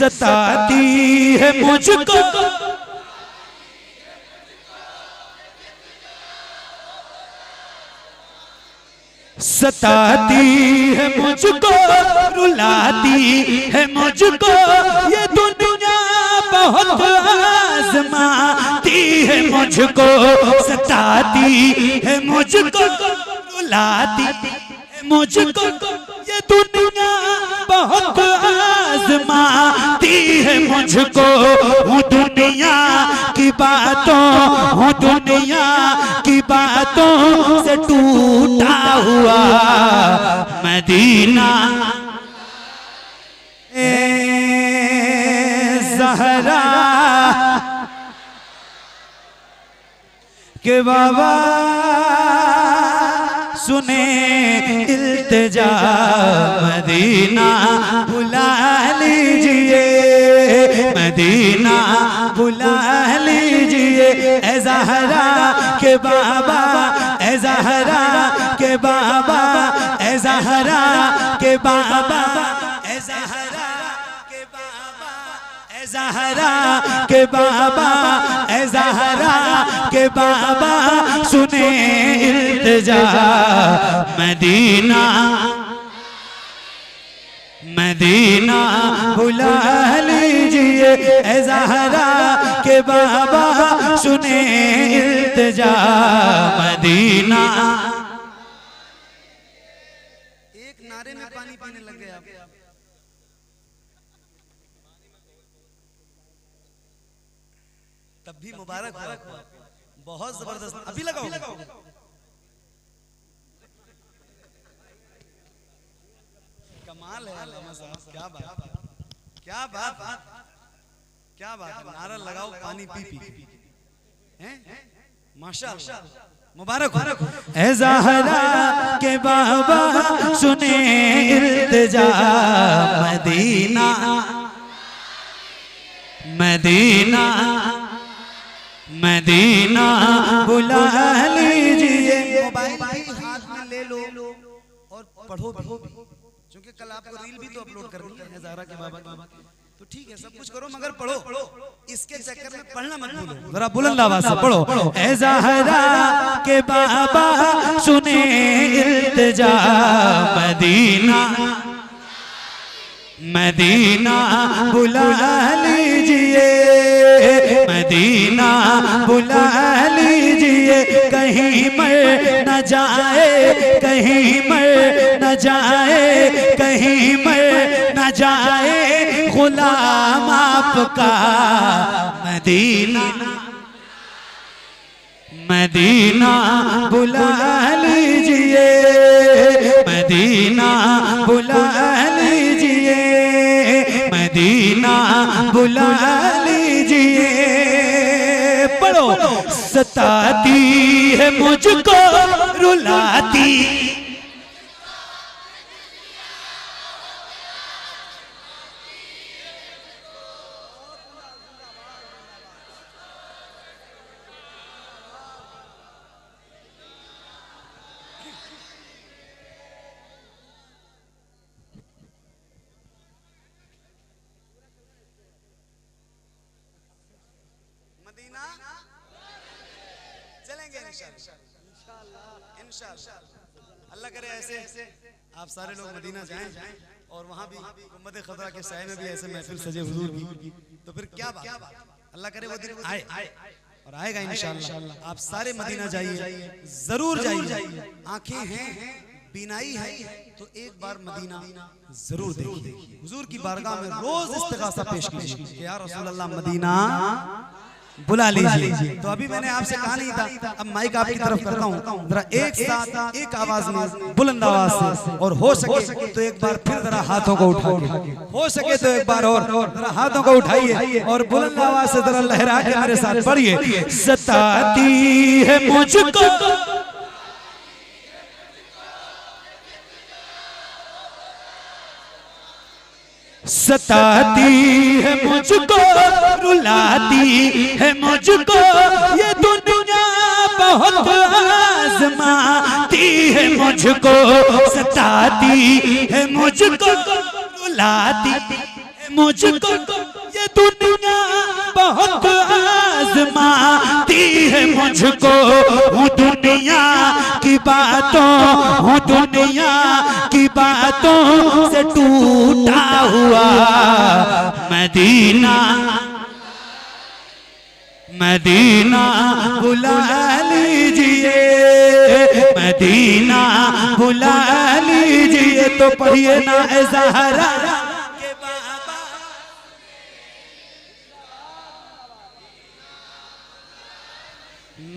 सताती है मुझको, सताती है मुझको, रुलाती है मुझको, ये दुनिया बहुत आजमाती है मुझको, सताती है मुझको, रुलाती है मुझको, ये दुनिया बहुत आजमाती है मुझको। हूँ दुनिया की बातों, हूँ दुनिया की बातों से टूटा हुआ मदीना, ए ज़हरा के बाबा सुने इल्तिजा, मदीना बुला लीजिए, मदीना बुला लीजिए, ए ज़हरा के बाबा, ए ज़हरा के बाबा, ए ज़हरा के बाबा, ए ज़हरा के बाबा, ए ज़हरा के बाबा, ए ज़हरा के बाबा सुने इल्तिजा, मदीना मदीना बुला लीजिए, ए ज़हरा के बाबा सुने इल्तिजा, मदीना। एक नारे में पानी पीने लग गए आप। तब भी मुबारक हो, बहुत जबरदस्त। अभी लगाओ, कमाल है अल्लामा साहब, क्या बात, क्या बात, क्या बात। नारा लगाओ, पानी पी पी, हैं माशाअल्लाह, मुबारक हो। ए ज़हरा के बाबा सुने इल्तिजा, मदीना मदीना मदीना बुला लीजिए। मोबाइल हाथ में ले लो और पढ़ो भी, क्योंकि कल आपको रील भी तो अपलोड करनी है ज़हरा के बाबा की, तो ठीक है सब कुछ करो मगर पढ़ो, इसके चक्कर में पढ़ना मत भूलो। जरा बुलंद आवाज से पढ़ो, ए ज़हरा के बाबा सुने इल्तिजा, मदीना मदीना बुला लीजिए, मदीना बुला लीजिए, कहीं मर न जाए, कहीं मर न जाए, कहीं मर न जाए गुलाम आपका, मदीना मदीना बुला लीजिए, मदीना बुला लीजिए, मदीना बुला लीजिए। पढ़ो, सताती है मुझको, रुलाती मदीना चलेंगे इंशाअल्लाह। अल्लाह करे ऐसे आप सारे लोग मदीना जाएं और वहाँ भी गुंबद खज़रा के साए में भी ऐसे महफिल सजे हुजूर की, तो फिर क्या बात। अल्लाह करे वो दिन आए और आएगा इंशाअल्लाह। आप सारे मदीना जाइए, जरूर जाइए। आंखें हैं, बीनाई है, तो एक बार मदीना जरूर देखिए। हुजूर की बारगाह में रोज इस्तिग़ासा पेश कीजिए कि या रसूल अल्लाह मदीना बुला लीजिए। तो अभी मैंने आपसे कहा नहीं था, अब माइक आपकी तरफ करता हूँ, जरा एक साथ एक आवाज में बुलंद आवाज से, और हो सके तो एक बार फिर जरा हाथों को उठा के, हो सके तो एक बार और जरा हाथों को उठाइए और बुलंद आवाज से जरा लहरा के मेरे साथ पढ़िए, सताती है मुझको, सताती है मुझको, रुलाती है मुझको, ये दुनिया बहुत आजमाती है मुझको, सताती है मुझको, रुलाती है मुझको ये दुनिया बहुत आजमाती है, मुझको हूँ दुनिया की बातों, हूँ दुनिया की बातों से टूटा हुआ। मदीना मदीना बुला लीजिए, मदीना बुला लीजिए। तो पढ़िए ना ए ज़हरा के बाबा,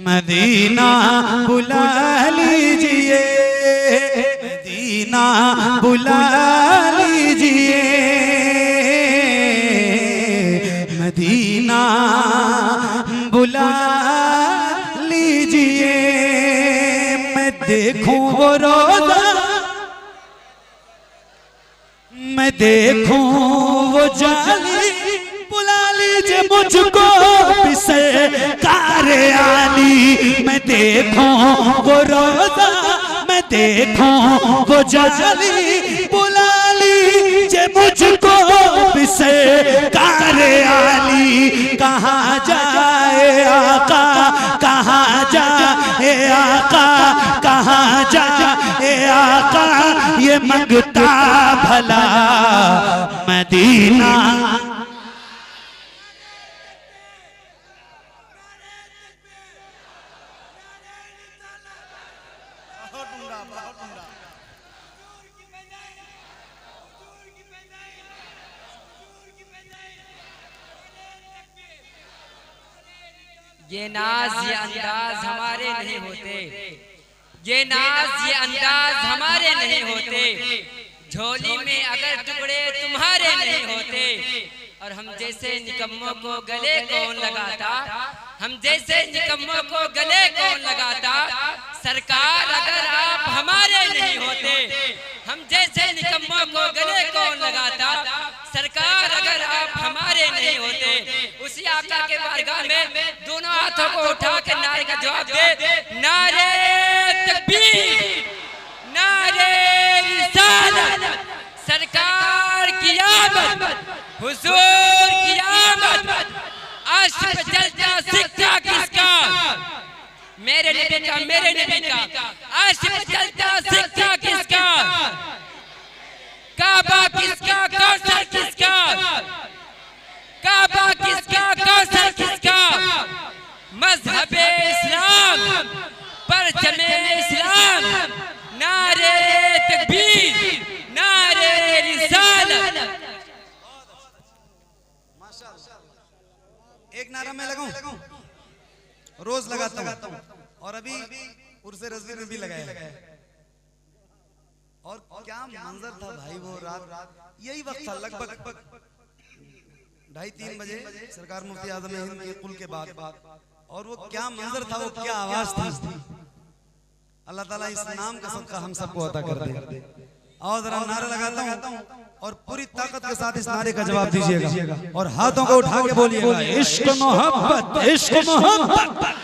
मदीना बुला लीजिए, मदीना बुला लीजिए, मदीना बुला लीजिए। मैं देखूं वो रोज़ा, मैं देखूं वो जाली, बुला लीजिए मुझको पिसे कारे आली। मैं देखूं वो रोज़ा, मैं देखूं वो जाली, बुला लीजिए मुझको पिसे कारे आली। कहाँ जाए आका, कहाँ जाए आका, कहाँ जाए आका, ये मंगता भला मदीना। ये नाज ये अंदाज हमारे नहीं होते, ये नाज ये अंदाज हमारे नहीं होते। झोली में अगर टुकड़े तुम्हारे नहीं होते, और हम जैसे निकम्मों को गले कौन लगाता, हम जैसे निकम्मों को गले कौन लगाता। सरकार अगर आप हमारे नहीं होते, हम जैसे निकम्मों को गले कौन लगाता। सरकार अगर आप हमारे नहीं होते। उसी आका के बारगाह में दोनों हाथों को उठा के नारे का जवाब दे, नारे तकबीर, नारे रिसालत, सरकार की आमद, हुजूर की आमद। अर्श पे चलता सिक्का किसका, मेरे नबी का, मेरे नबी का। अर्श पे चलता सिक्का किसका, काबा किसका, कौसर किसका, काबा किसका, कौसर किसका। मज़हबे इस्लाम, परचमे इस्लाम, नारे तकबीर, नारे रिसालत। एक नारा मैं लगाऊं, रोज लगाता हूं, और अभी उर्से रज़वी में भी लगाया। और क्या मंजर था भाई वो रात, यही वक्त था लगभग 2:30-3 बजे सरकार मुफ्ती आज़म हिंद के कुल के बाद। और वो क्या मंजर था, वो क्या आवाज थी। अल्लाह ताला इस नाम का सदका हम सबको अता कर दे। और जरा नारा लगाता हूँ और पूरी ताकत के साथ इस नारे का जवाब दीजिएगा, और हाथों को उठा के बोलिएगा, इश्क मोहब्बत, इश्क मोहब्बत।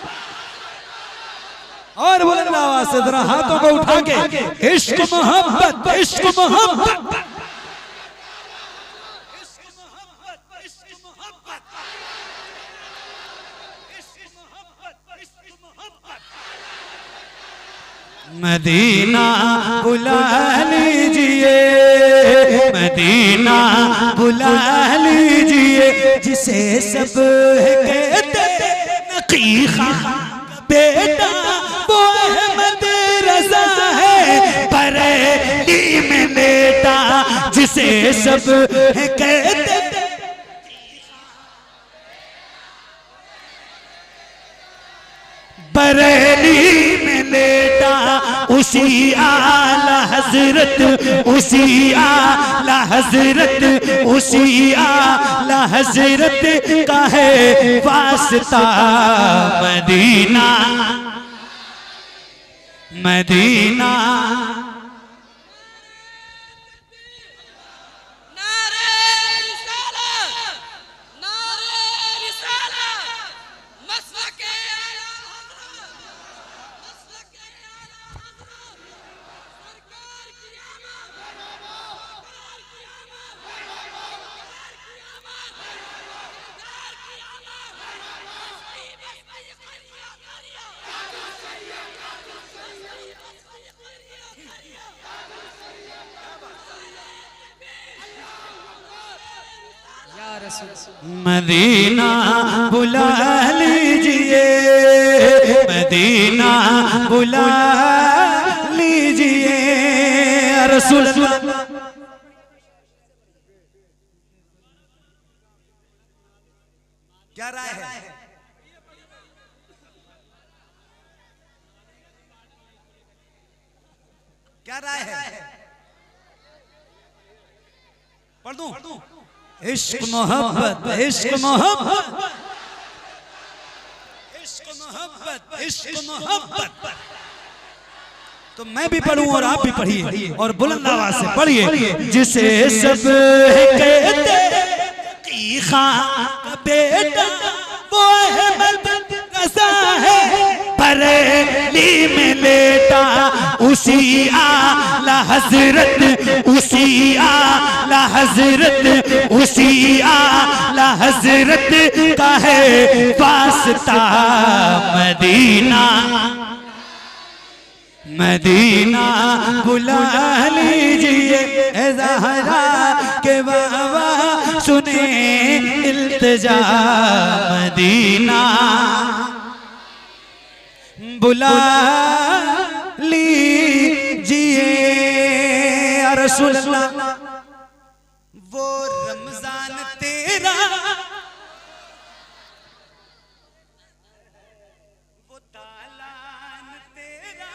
और बुलंद आवाज से जरा हाथों को उठा के, इश्क मोहब्बत, इश्क मोहब्बत। मदीना बुला लीजिए, मदीना बुला लीजिए, जिसे सब कहते नकी खां बेटा, वो अहमद रज़ा है बरेली में लेटा। जिसे सब कहते बरेली में लेटा, उसी आला हजरत, उसी आला हजरत, उसी आला हजरत का है वास्ता। मदीना मदीना मदीना बुला लीजिए, मदीना बुला लीजिए रसूल अल्लाह। क्या राय है? क्या राय है? पढ़ दूं? इश्क मोहब्बत, इश्क मोहब्बत, इश्क मोहब्बत, इश्क मोहब्बत। तो मैं भी पढ़ूं और आप भी पढ़िए और बुलंद आवाज से पढ़िए। जिसे सब कहते की खां का बेटा वो अहमद रज़ा है, बरेली में लेटा उसी आला हजरत, उसी आला हजरत, उसी आला हजरत का है वास्ता। मदीना मदीना बुला लीजिए ए ज़हरा के बाबा सुने इल्तिजा। मदीना बुला लीजिए या रसूल अल्लाह। वो रमजान तेरा, वो दालान तेरा,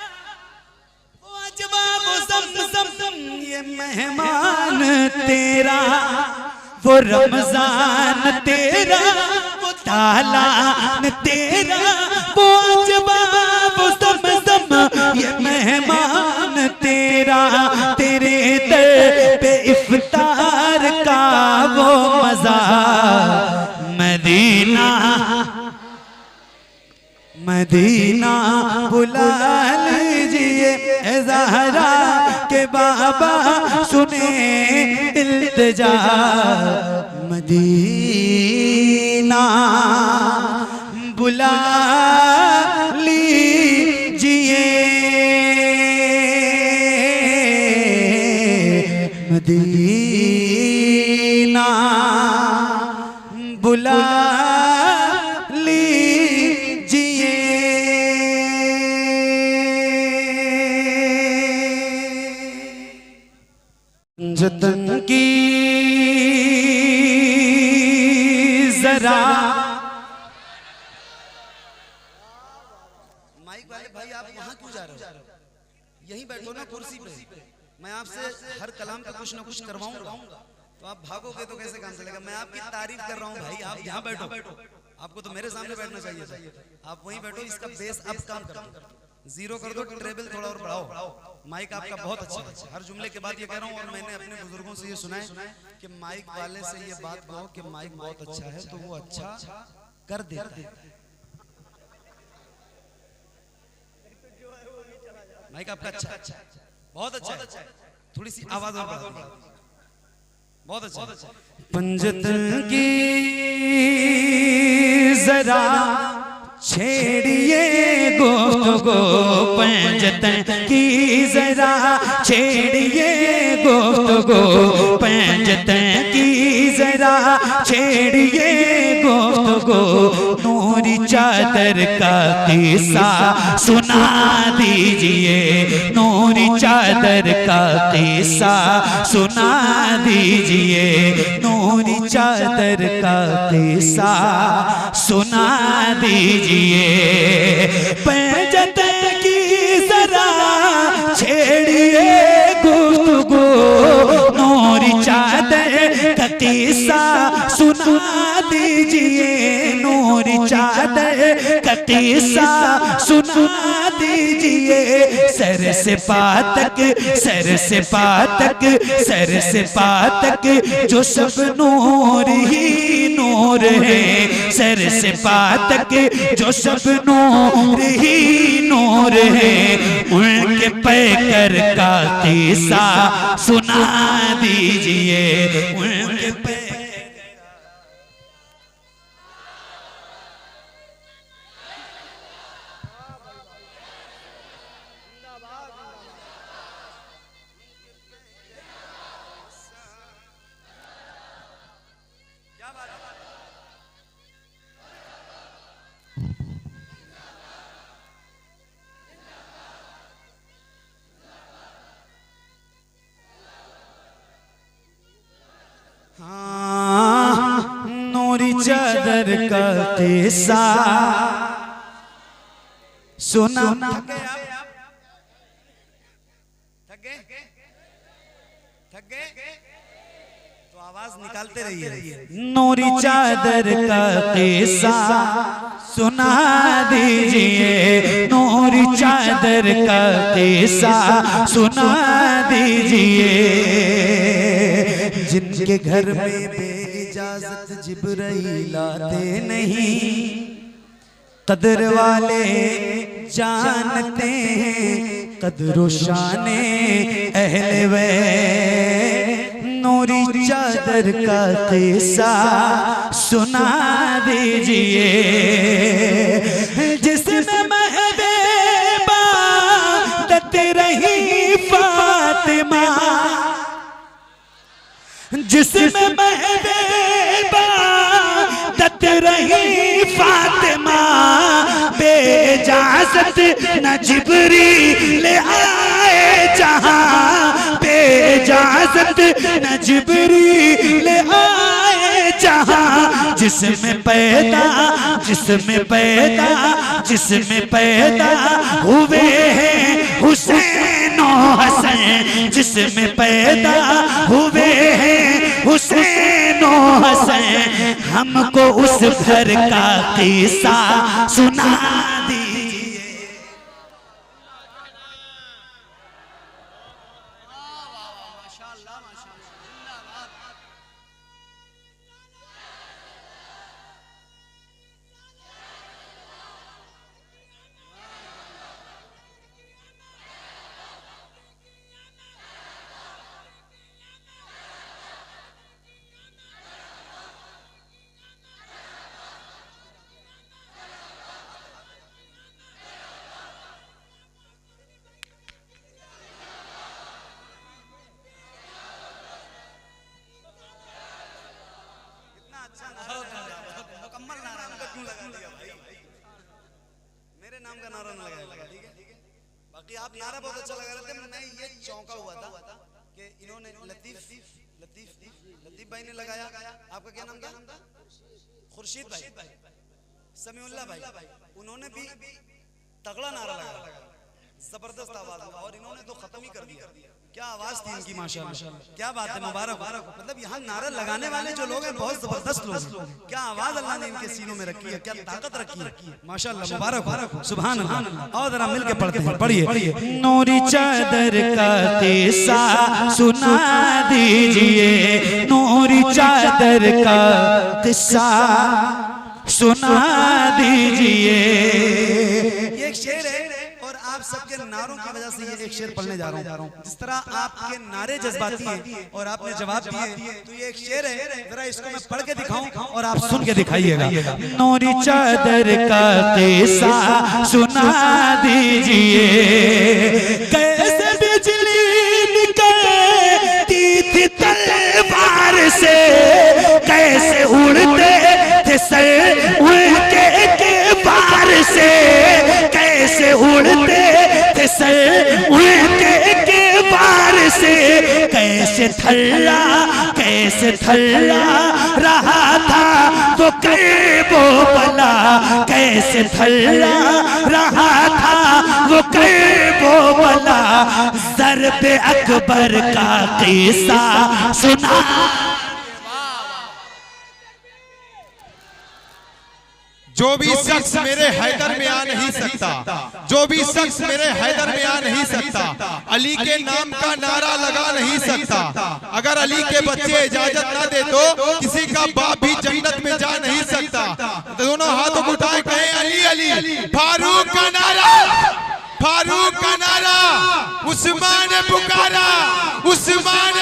वो अजवा वो ज़मज़म ये मेहमान तेरा, वो रमजान तेरा, वो तालान तेरा, वो अजवा वो ज़मज़म ये मेहमान तेरा। तेरे दर पे इफ्तार का वो मज़ा। मदीना मदीना बुला लीजिए ए ज़हरा के बाबा सुने इल्तिजा। मदीना बुला लीजिए, मदीना बुला लीजिए। जतन की जरा माइक वाले भाई आप वहां क्यों जा रहे हो? यहीं बैठो ना कुर्सी पे। मैं आपसे हर कलाम पे कुछ ना कुछ करवाऊंगा, तो आप भागोगे तो कैसे काम चलेगा? मैं आपकी तारीफ कर रहा हूँ भाई, आप यहाँ बैठो। आपको तो मेरे सामने बैठना चाहिए था। आप वहीं बैठो, इसका बेस अब काम करो, जीरो कर दो, ट्रेबल थोड़ा और बढ़ाओ। माइक आपका बहुत अच्छा है। हर जुमले के बाद ये कह रहा हूँ, और मैंने अपने बुजुर्गों से ये सुना है कि माइक वाले से ये बात कहो कि माइक बहुत अच्छा है, तो वो अच्छा कर देता है। माइक आपका अच्छा है, बहुत अच्छा है। थोड़ी सी आवाज और बढ़ा, बहुत अच्छा। पंजतन की जरा छेड़िए गुफ्तगू, पंजतन की जरा छेड़िए गुफ्तगू, पंजतन की जरा छेड़िए गुफ्तगू। नूरी चादर का किस्सा सुना दीजिए, नूरी चादर का किस्सा सुना दीजिए, नूरी चादर का किस्सा सुना दीजिए। पंजतन की जरा छेड़िए गुफ्तगू, नूरी चादर का किस्सा सुना दीजिए, नूरी चादर का किस्सा सुना दीजिए। सर से पातक, सर से पातक, सर से पातक जो सब नूर ही नूर है, सर से पातक जो सब नूर ही नूर है। उनके पैकर का किस्सा सुना दीजिए, उनके पैकर। क्या बात हाँ, नूरी चादर का किस्सा सुना। थक गए तो आवाज निकालते रहिए। नूरी चादर का किस्सा सुना दीजिए, नूरी चादर का किस्सा सुना दीजिए। जिनके घर में बेइजाजत जिब्राइल आते नहीं, कदर वाले जानते हैं कदर शाने अहले वे। नूरी चादर का किस्सा सुना दीजिए, जिसमें महबूबा दत रही फातिमा, जिसमें महबूबा दत रही फातिमा, बेइजाजत न जिब्रील आए जहां, बेइजाजत न जिब्रील आए जहां। जिसमें पैदा जिसमें पैदा जिसमें पैदा हुए हैं हुसैन और हसन, जिसमें पैदा हुए हैं हुसैन और हसन। हमको उस घर का किस्सा सुना दीजिए। मुकम्मल नारा क्यों लगा दिया भाई? मेरे नाम का नारा न लगाया, ठीक है? बाकी आप नारा बहुत अच्छा लगा रहे थे। मैं ये चौंका हुआ था कि इन्होंने लतीफ भाई ने लगाया। आपका क्या नाम था? खुर्शीद भाई, समीउल्लाह भाई, उन्होंने भी तगड़ा नारा लगाया, जबरदस्त आवाज में, और इन्होंने तो खत्म ही कर दिया। क्या आवाज थी इनकी, माशाल्लाह, क्या बात है, मुबारक। मतलब यहाँ नारा लगाने वाले जो लोग हैं बहुत जबरदस्त लोग हैं। क्या आवाज अल्लाह ने इनके सीनों में रखी है, क्या ताकत रखी है, माशाल्लाह, मुबारक, सुभान अल्लाह। और जरा मिलके पढ़ते हैं, पढ़िए। नूरी चादर का किस्सा सुना दीजिए, नूरी चादर का किस्सा सुना दीजिए। ये एक शेर है और आप सबके नारों की वजह से ये एक शेर पढ़ने जा रहा हूँ। जिस तरह आपके नारे जज्बाती हैं और आपने जवाब दिए, तो ये एक शेर है, जरा इसको मैं पढ़ के दिखाऊं और आप सुन के दिखाइएगा। नूरी चादर का किस्सा सुना दीजिए, कैसे बिजली निकलती थी तलवार से, कैसे उड़ते थे सर उनके बार से, कैसे उड़ते थे सर उनके बार से, कैसे थल्ला रहा था वो वो बला, कैसे थल्ला रहा था वो वो बला। ज़र्ब अकबर का किस्सा सुना। जो भी शख्स मेरे हैदर में आ नहीं सकता, जो भी शख्स मेरे हैदर में आ नहीं सकता, अली के नाम का नारा लगा नहीं सकता। अगर अली के बच्चे इजाजत ना दे तो किसी का बाप भी जन्नत में जा नहीं सकता। दोनों हाथों को उठाए कहें अली अली। फारूक का नारा, फारूक का नारा, उस्मान पुकारा, उस्मान